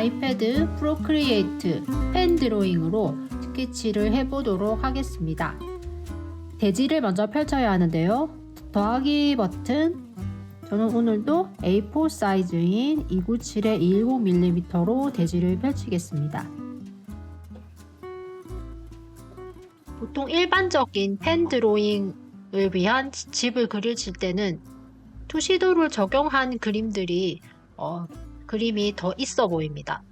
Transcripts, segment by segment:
아이패드 프로크리에이트 펜 드로잉으로 스케치를 해보도록 하겠습니다. 대지를 먼저 펼쳐야 하는데요. 더하기 버튼, 저는 오늘도 A4 사이즈인 297-210mm로 대지를 펼치겠습니다. 보통 일반적인 펜 드로잉을 위한 집을 그리실 때는 투시도를 적용한 그림들이 그림이 더 있어 보입니다.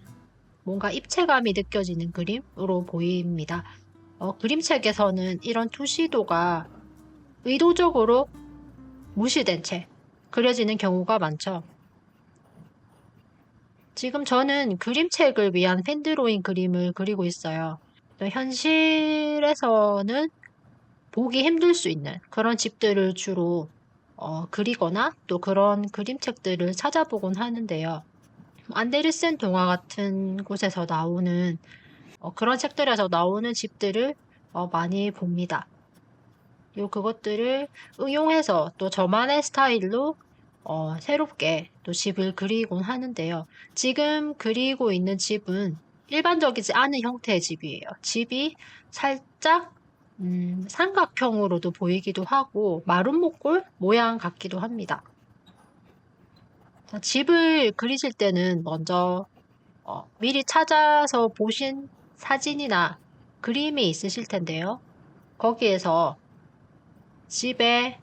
뭔가 입체감이 느껴지는 그림으로 보입니다. 그림책에서는 이런 투시도가 의도적으로 무시된 채 그려지는 경우가 많죠. 지금 저는 그림책을 위한 펜드로잉 그림을 그리고 있어요. 현실에서는 보기 힘들 수 있는 그런 집들을 주로 그리거나 또 그런 그림책들을 찾아보곤 하는데요. 안데르센 동화 같은 곳에서 나오는 그런 책들에서 나오는 집들을 많이 봅니다. 그것들을 응용해서 또 저만의 스타일로 새롭게 또 집을 그리곤 하는데요. 지금 그리고 있는 집은 일반적이지 않은 형태의 집이에요. 집이 살짝 삼각형으로도 보이기도 하고 마름모꼴 모양 같기도 합니다. 집을 그리실 때는 먼저 미리 찾아서 보신 사진이나 그림이 있으실 텐데요. 거기에서 집의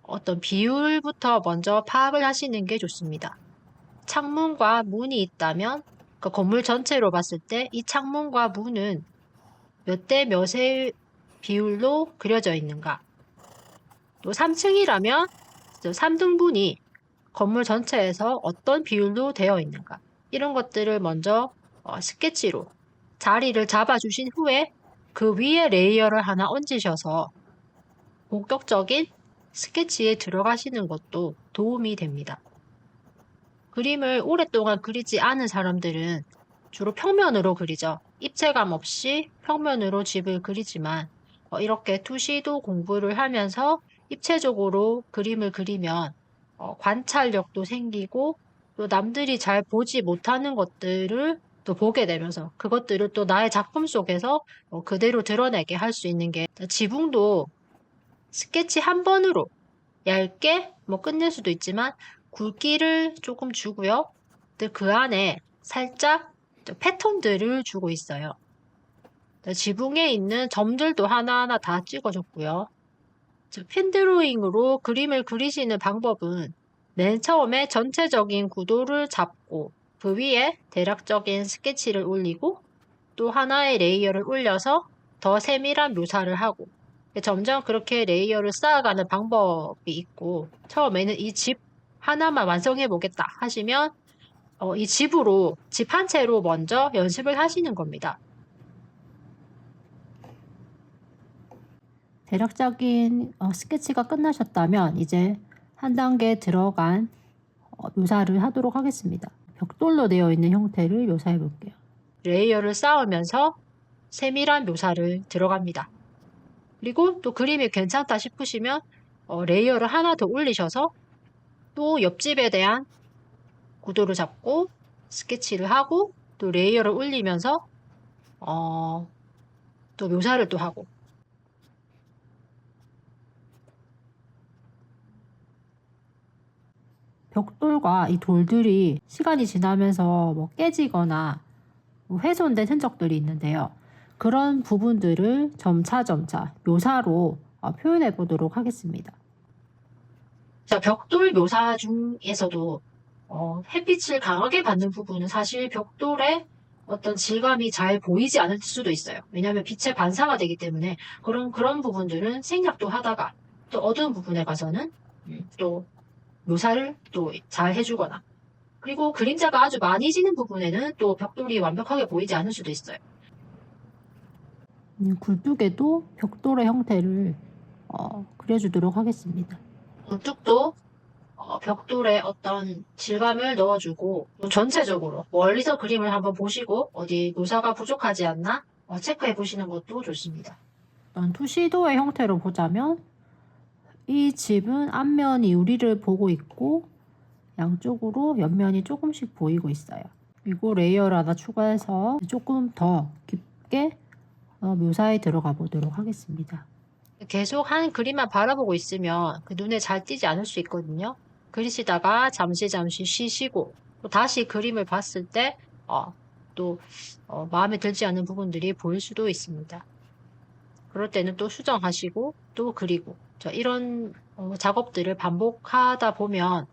어떤 비율부터 먼저 파악을 하시는 게 좋습니다. 창문과 문이 있다면 그 건물 전체로 봤을 때 이 창문과 문은 몇 대 몇의 비율로 그려져 있는가, 또 3층이라면 3등분이 건물 전체에서 어떤 비율로 되어 있는가, 이런 것들을 먼저 스케치로 자리를 잡아주신 후에 그 위에 레이어를 하나 얹으셔서 본격적인 스케치에 들어가시는 것도 도움이 됩니다. 그림을 오랫동안 그리지 않은 사람들은 주로 평면으로 그리죠. 입체감 없이 평면으로 집을 그리지만 이렇게 투시도 공부를 하면서 입체적으로 그림을 그리면 관찰력도 생기고 또 남들이 잘 보지 못하는 것들을 또 보게 되면서 그것들을 또 나의 작품 속에서 그대로 드러내게 할 수 있는 게, 지붕도 스케치 한 번으로 얇게 끝낼 수도 있지만 굵기를 조금 주고요. 그 안에 살짝 패턴들을 주고 있어요. 지붕에 있는 점들도 하나하나 다 찍어줬고요. 펜드로잉으로 그림을 그리시는 방법은 맨 처음에 전체적인 구도를 잡고 그 위에 대략적인 스케치를 올리고 또 하나의 레이어를 올려서 더 세밀한 묘사를 하고, 점점 그렇게 레이어를 쌓아가는 방법이 있고, 처음에는 이 집 하나만 완성해 보겠다 하시면 이 집으로 집 한 채로 먼저 연습을 하시는 겁니다. 대략적인 스케치가 끝나셨다면 이제 한 단계 들어간 묘사를 하도록 하겠습니다. 벽돌로 되어 있는 형태를 묘사해 볼게요. 레이어를 쌓으면서 세밀한 묘사를 들어갑니다. 그리고 또 그림이 괜찮다 싶으시면 레이어를 하나 더 올리셔서 또 옆집에 대한 구도를 잡고 스케치를 하고 또 레이어를 올리면서 또 묘사를 또 하고, 벽돌과 이 돌들이 시간이 지나면서 깨지거나 훼손된 흔적들이 있는데요. 그런 부분들을 점차 묘사로 표현해 보도록 하겠습니다. 자, 벽돌 묘사 중에서도 햇빛을 강하게 받는 부분은 사실 벽돌의 어떤 질감이 잘 보이지 않을 수도 있어요. 왜냐하면 빛의 반사가 되기 때문에 그런 부분들은 생략도 하다가 또 어두운 부분에 가서는 또 묘사를 또 잘 해주거나, 그리고 그림자가 아주 많이 지는 부분에는 또 벽돌이 완벽하게 보이지 않을 수도 있어요. 굴뚝에도 벽돌의 형태를 그려주도록 하겠습니다. 굴뚝도 벽돌에 어떤 질감을 넣어주고, 전체적으로 멀리서 그림을 한번 보시고 어디 묘사가 부족하지 않나 체크해 보시는 것도 좋습니다. 투시도의 형태로 보자면 이 집은 앞면이 유리를 보고 있고 양쪽으로 옆면이 조금씩 보이고 있어요. 그리고 레이어를 하나 추가해서 조금 더 깊게 묘사에 들어가 보도록 하겠습니다. 계속 한 그림만 바라보고 있으면 그 눈에 잘 띄지 않을 수 있거든요. 그리시다가 잠시 쉬시고 또 다시 그림을 봤을 때 또 마음에 들지 않는 부분들이 보일 수도 있습니다. 그럴 때는 또 수정하시고 또 그리고 이런 작업들을 반복하다 보면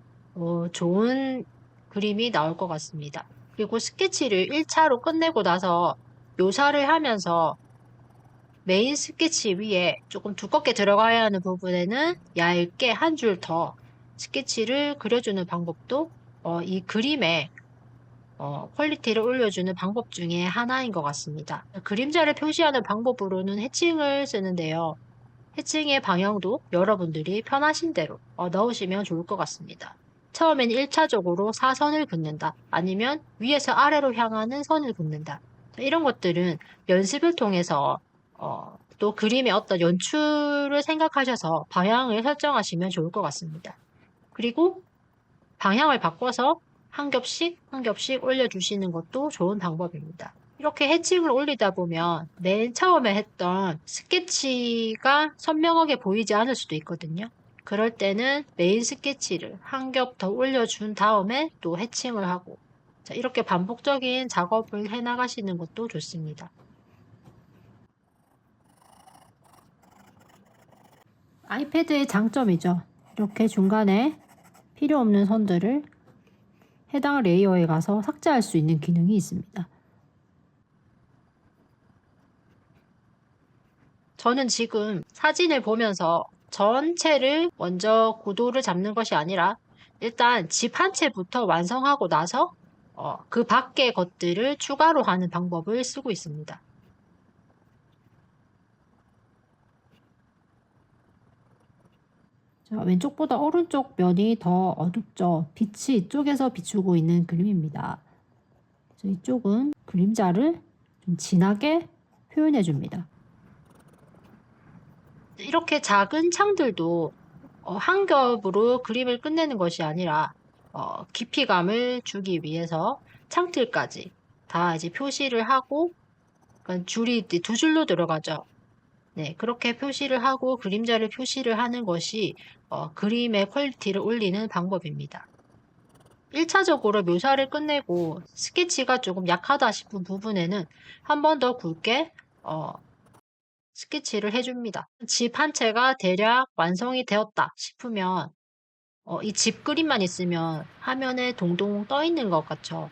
좋은 그림이 나올 것 같습니다. 그리고 스케치를 1차로 끝내고 나서 묘사를 하면서 메인 스케치 위에 조금 두껍게 들어가야 하는 부분에는 얇게 한 줄 더 스케치를 그려주는 방법도 이 그림의 퀄리티를 올려주는 방법 중에 하나인 것 같습니다. 그림자를 표시하는 방법으로는 해칭을 쓰는데요. 해칭의 방향도 여러분들이 편하신 대로 넣으시면 좋을 것 같습니다. 처음엔 1차적으로 사선을 긋는다. 아니면 위에서 아래로 향하는 선을 긋는다. 이런 것들은 연습을 통해서 또 그림의 어떤 연출을 생각하셔서 방향을 설정하시면 좋을 것 같습니다. 그리고 방향을 바꿔서 한 겹씩 한 겹씩 올려주시는 것도 좋은 방법입니다. 이렇게 해칭을 올리다 보면 맨 처음에 했던 스케치가 선명하게 보이지 않을 수도 있거든요. 그럴 때는 메인 스케치를 한 겹 더 올려준 다음에 또 해칭을 하고 이렇게 반복적인 작업을 해나가시는 것도 좋습니다. 아이패드의 장점이죠. 이렇게 중간에 필요 없는 선들을 해당 레이어에 가서 삭제할 수 있는 기능이 있습니다. 저는 지금 사진을 보면서 전체를 먼저 구도를 잡는 것이 아니라 일단 집 한 채부터 완성하고 나서 그 밖의 것들을 추가로 하는 방법을 쓰고 있습니다. 자, 왼쪽보다 오른쪽 면이 더 어둡죠. 빛이 이쪽에서 비추고 있는 그림입니다. 이쪽은 그림자를 좀 진하게 표현해 줍니다. 이렇게 작은 창들도 한 겹으로 그림을 끝내는 것이 아니라 깊이감을 주기 위해서 창틀까지 다 이제 표시를 하고, 그러니까 줄이 두 줄로 들어가죠. 네, 그렇게 표시를 하고 그림자를 표시를 하는 것이 그림의 퀄리티를 올리는 방법입니다. 1차적으로 묘사를 끝내고 스케치가 조금 약하다 싶은 부분에는 한 번 더 굵게 스케치를 해줍니다. 집 한 채가 대략 완성이 되었다 싶으면 이 집 그림만 있으면 화면에 동동 떠 있는 것 같죠.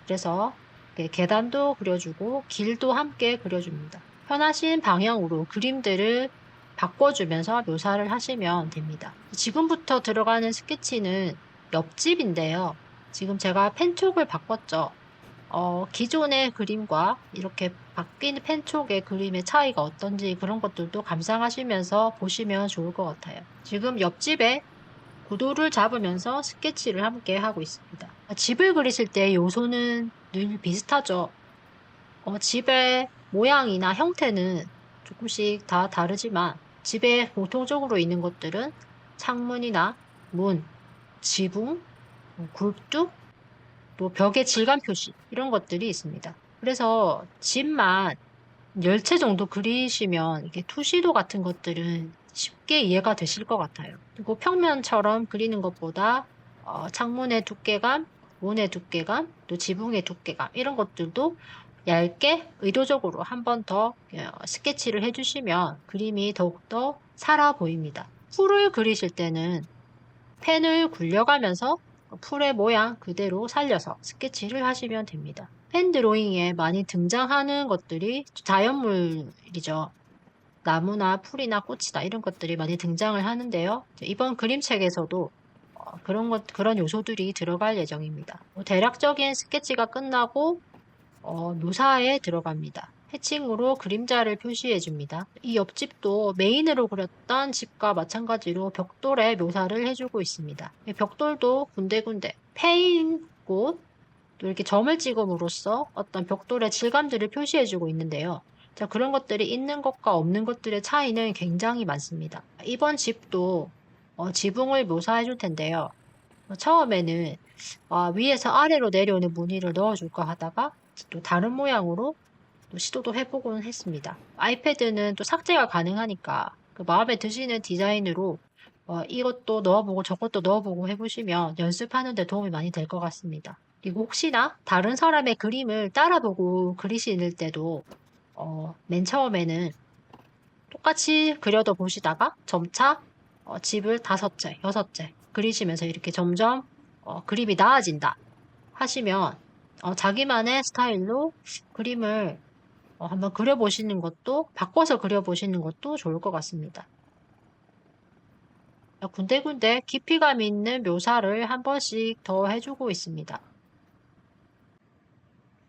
그래서 계단도 그려주고 길도 함께 그려줍니다. 편하신 방향으로 그림들을 바꿔주면서 묘사를 하시면 됩니다. 지금부터 들어가는 스케치는 옆집인데요. 지금 제가 펜촉을 바꿨죠. 기존의 그림과 이렇게 바뀐 펜촉의 그림의 차이가 어떤지 그런 것들도 감상하시면서 보시면 좋을 것 같아요. 지금 옆집에 구도를 잡으면서 스케치를 함께 하고 있습니다. 집을 그리실 때 요소는 늘 비슷하죠. 집의 모양이나 형태는 조금씩 다 다르지만 집에 공통적으로 있는 것들은 창문이나 문, 지붕, 굴뚝, 또 벽의 질감 표시 이런 것들이 있습니다. 그래서 집만 10채 정도 그리시면 이게 투시도 같은 것들은 쉽게 이해가 되실 것 같아요. 그리고 평면처럼 그리는 것보다 창문의 두께감, 문의 두께감, 또 지붕의 두께감 이런 것들도 얇게 의도적으로 한 번 더 스케치를 해주시면 그림이 더욱더 살아 보입니다. 풀을 그리실 때는 펜을 굴려가면서 풀의 모양 그대로 살려서 스케치를 하시면 됩니다. 펜 드로잉에 많이 등장하는 것들이 자연물이죠. 나무나 풀이나 꽃이다 이런 것들이 많이 등장을 하는데요. 이번 그림책에서도 그런 요소들이 들어갈 예정입니다. 대략적인 스케치가 끝나고 묘사에 들어갑니다. 해칭으로 그림자를 표시해 줍니다. 이 옆집도 메인으로 그렸던 집과 마찬가지로 벽돌에 묘사를 해주고 있습니다. 벽돌도 군데군데 패인꽃 또 이렇게 점을 찍음으로써 어떤 벽돌의 질감들을 표시해주고 있는데요. 자, 그런 것들이 있는 것과 없는 것들의 차이는 굉장히 많습니다. 이번 집도 지붕을 묘사해 줄 텐데요. 처음에는 위에서 아래로 내려오는 무늬를 넣어줄까 하다가 또 다른 모양으로 또 시도도 해보곤 했습니다. 아이패드는 또 삭제가 가능하니까 그 마음에 드시는 디자인으로 이것도 넣어보고 저것도 넣어보고 해보시면 연습하는 데 도움이 많이 될 것 같습니다. 그리고 혹시나 다른 사람의 그림을 따라보고 그리실 때도 맨 처음에는 똑같이 그려도 보시다가 점차 집을 5째, 6째 그리시면서 이렇게 점점 그림이 나아진다 하시면 자기만의 스타일로 그림을 한번 그려보시는 것도, 바꿔서 그려보시는 것도 좋을 것 같습니다. 군데군데 깊이감 있는 묘사를 한 번씩 더 해주고 있습니다.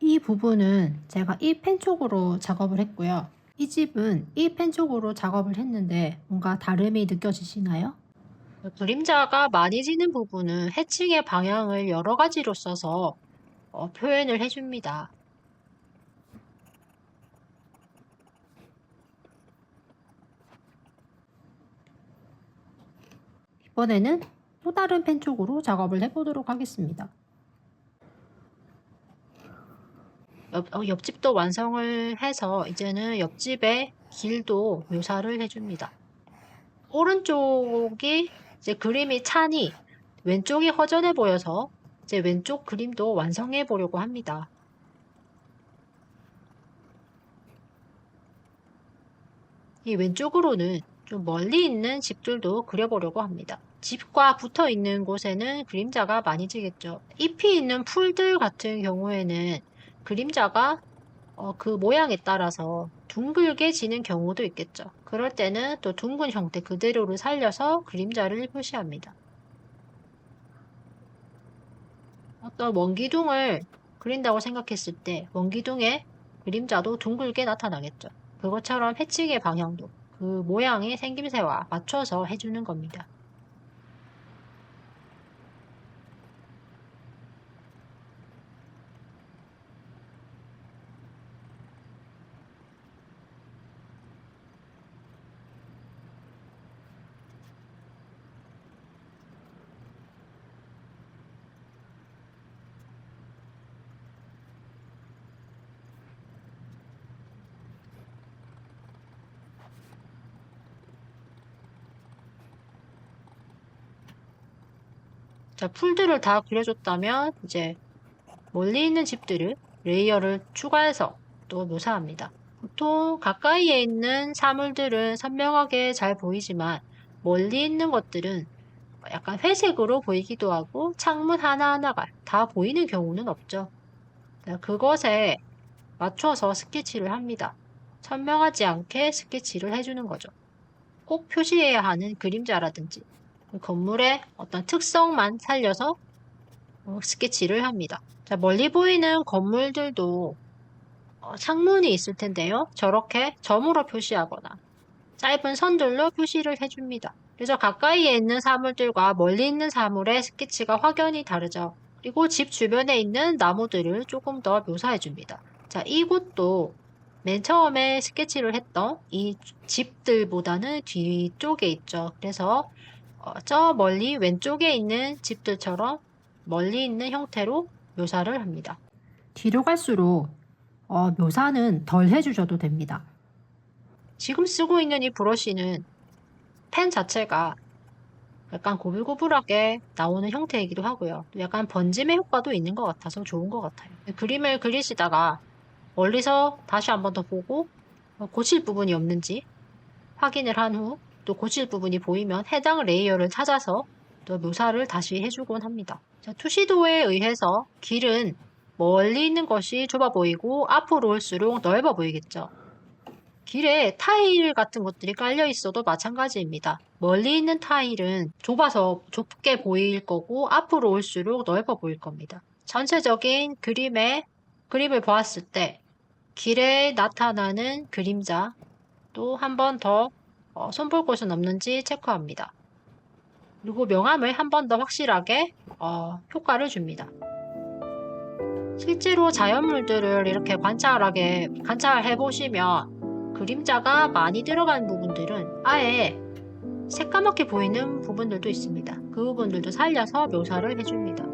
이 부분은 제가 이 펜 쪽으로 작업을 했고요. 이 집은 이 펜 쪽으로 작업을 했는데 뭔가 다름이 느껴지시나요? 그림자가 많이 지는 부분은 해칭의 방향을 여러 가지로 써서 표현을 해줍니다. 이번에는 또 다른 펜 쪽으로 작업을 해보도록 하겠습니다. 옆집도 완성을 해서 이제는 옆집의 길도 묘사를 해줍니다. 오른쪽이 이제 그림이 차니 왼쪽이 허전해 보여서 이제 왼쪽 그림도 완성해 보려고 합니다. 이 왼쪽으로는 좀 멀리 있는 집들도 그려보려고 합니다. 집과 붙어 있는 곳에는 그림자가 많이 지겠죠. 잎이 있는 풀들 같은 경우에는 그림자가 그 모양에 따라서 둥글게 지는 경우도 있겠죠. 그럴 때는 또 둥근 형태 그대로를 살려서 그림자를 표시합니다. 어떤 원기둥을 그린다고 생각했을 때 원기둥의 그림자도 둥글게 나타나겠죠. 그것처럼 해칭의 방향도 그 모양의 생김새와 맞춰서 해주는 겁니다. 자, 풀들을 다 그려줬다면 이제 멀리 있는 집들을 레이어를 추가해서 또 묘사합니다. 보통 가까이에 있는 사물들은 선명하게 잘 보이지만 멀리 있는 것들은 약간 회색으로 보이기도 하고 창문 하나하나가 다 보이는 경우는 없죠. 그것에 맞춰서 스케치를 합니다. 선명하지 않게 스케치를 해주는 거죠. 꼭 표시해야 하는 그림자라든지 건물의 어떤 특성만 살려서 스케치를 합니다. 자, 멀리 보이는 건물들도 창문이 있을 텐데요. 저렇게 점으로 표시하거나 짧은 선들로 표시를 해줍니다. 그래서 가까이에 있는 사물들과 멀리 있는 사물의 스케치가 확연히 다르죠. 그리고 집 주변에 있는 나무들을 조금 더 묘사해줍니다. 자, 이곳도 맨 처음에 스케치를 했던 이 집들보다는 뒤쪽에 있죠. 그래서 저 멀리 왼쪽에 있는 집들처럼 멀리 있는 형태로 묘사를 합니다. 뒤로 갈수록 묘사는 덜 해주셔도 됩니다. 지금 쓰고 있는 이 브러쉬는 펜 자체가 약간 고불고불하게 나오는 형태이기도 하고요. 또 약간 번짐의 효과도 있는 것 같아서 좋은 것 같아요. 그림을 그리시다가 멀리서 다시 한번 더 보고 고칠 부분이 없는지 확인을 한 후 또 고칠 부분이 보이면 해당 레이어를 찾아서 또 묘사를 다시 해주곤 합니다. 자, 투시도에 의해서 길은 멀리 있는 것이 좁아 보이고 앞으로 올수록 넓어 보이겠죠. 길에 타일 같은 것들이 깔려 있어도 마찬가지입니다. 멀리 있는 타일은 좁아서 좁게 보일 거고 앞으로 올수록 넓어 보일 겁니다. 전체적인 그림을 보았을 때 길에 나타나는 그림자 또 한 번 더 손볼 곳은 없는지 체크합니다. 그리고 명암을 한 번 더 확실하게 효과를 줍니다. 실제로 자연물들을 이렇게 관찰해 보시면 그림자가 많이 들어간 부분들은 아예 새까맣게 보이는 부분들도 있습니다. 그 부분들도 살려서 묘사를 해줍니다.